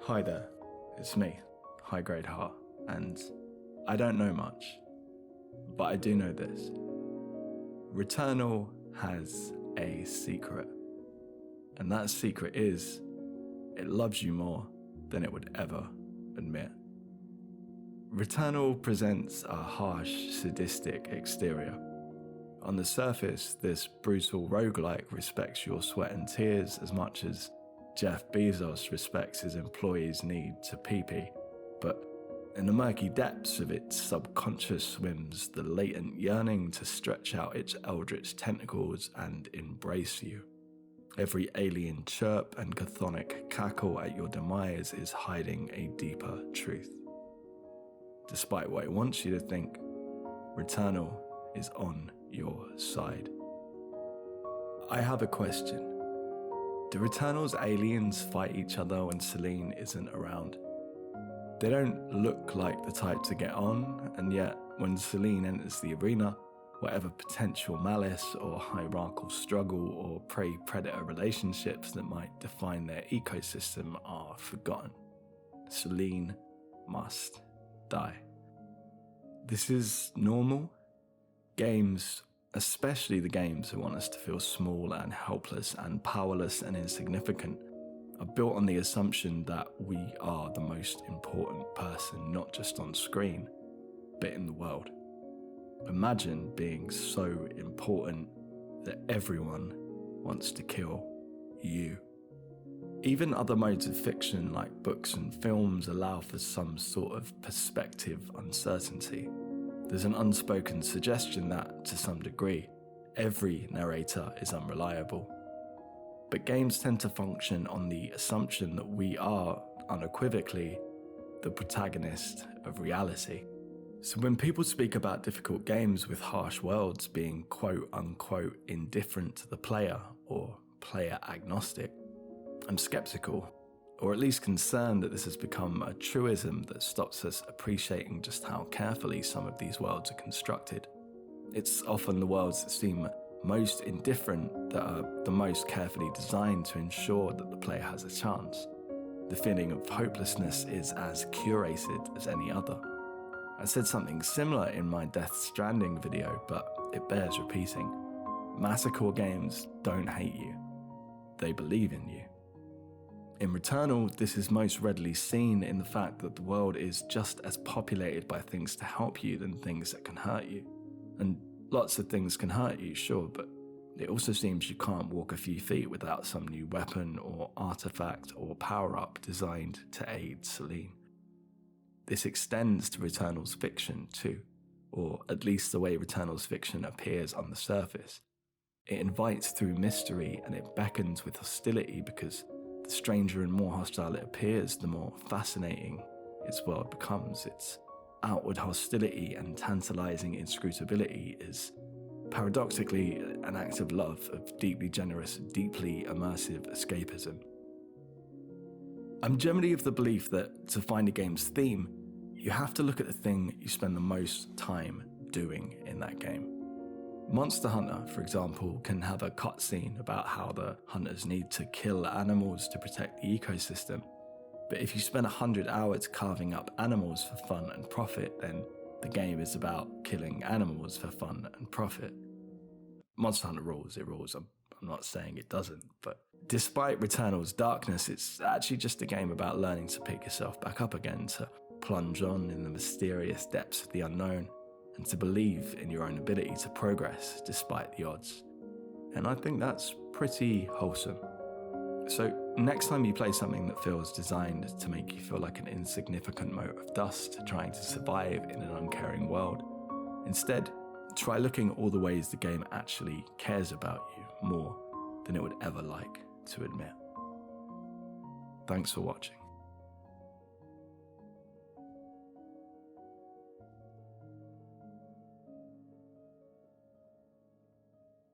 Hi there, it's me, High Grade Heart, and I don't know much, but I do know this. Returnal has a secret, and that secret is it loves you more than it would ever admit. Returnal presents a harsh, sadistic exterior. On the surface, this brutal roguelike respects your sweat and tears as much as Jeff Bezos respects his employees' need to pee-pee, but in the murky depths of its subconscious swims the latent yearning to stretch out its eldritch tentacles and embrace you. Every alien chirp and chthonic cackle at your demise is hiding a deeper truth. Despite what it wants you to think, Returnal is on your side. I have a question. Do Returnal's aliens fight each other when Celine isn't around? They don't look like the type to get on, and yet when Celine enters the arena, whatever potential malice or hierarchical struggle or prey-predator relationships that might define their ecosystem are forgotten. Celine must die. This is normal. Games, especially the games that want us to feel small and helpless and powerless and insignificant, are built on the assumption that we are the most important person, not just on screen, but in the world. Imagine being so important that everyone wants to kill you. Even other modes of fiction like books and films allow for some sort of perspective uncertainty. There's an unspoken suggestion that, to some degree, every narrator is unreliable. But games tend to function on the assumption that we are, unequivocally, the protagonist of reality. So when people speak about difficult games with harsh worlds being quote-unquote indifferent to the player or player agnostic, I'm skeptical, or at least concerned that this has become a truism that stops us appreciating just how carefully some of these worlds are constructed. It's often the worlds that seem most indifferent that are the most carefully designed to ensure that the player has a chance. The feeling of hopelessness is as curated as any other. I said something similar in my Death Stranding video, but it bears repeating. Massacre games don't hate you. They believe in you. In Returnal, this is most readily seen in the fact that the world is just as populated by things to help you than things that can hurt you. And lots of things can hurt you, sure, but it also seems you can't walk a few feet without some new weapon or artifact or power-up designed to aid Celine. This extends to Returnal's fiction too, or at least the way Returnal's fiction appears on the surface. It invites through mystery and it beckons with hostility because the stranger and more hostile it appears, the more fascinating its world becomes. Its outward hostility and tantalizing inscrutability is paradoxically an act of love, of deeply generous, deeply immersive escapism. I'm generally of the belief that to find a game's theme, you have to look at the thing you spend the most time doing in that game. Monster Hunter, for example, can have a cutscene about how the hunters need to kill animals to protect the ecosystem. But if you spend 100 hours carving up animals for fun and profit, then the game is about killing animals for fun and profit. Monster Hunter rules, it rules. I'm not saying it doesn't, but despite Returnal's darkness, it's actually just a game about learning to pick yourself back up again, to plunge on in the mysterious depths of the unknown, and to believe in your own ability to progress despite the odds. And I think that's pretty wholesome. So next time you play something that feels designed to make you feel like an insignificant mote of dust trying to survive in an uncaring world, instead, try looking at all the ways the game actually cares about you more than it would ever like to admit. Thanks for watching.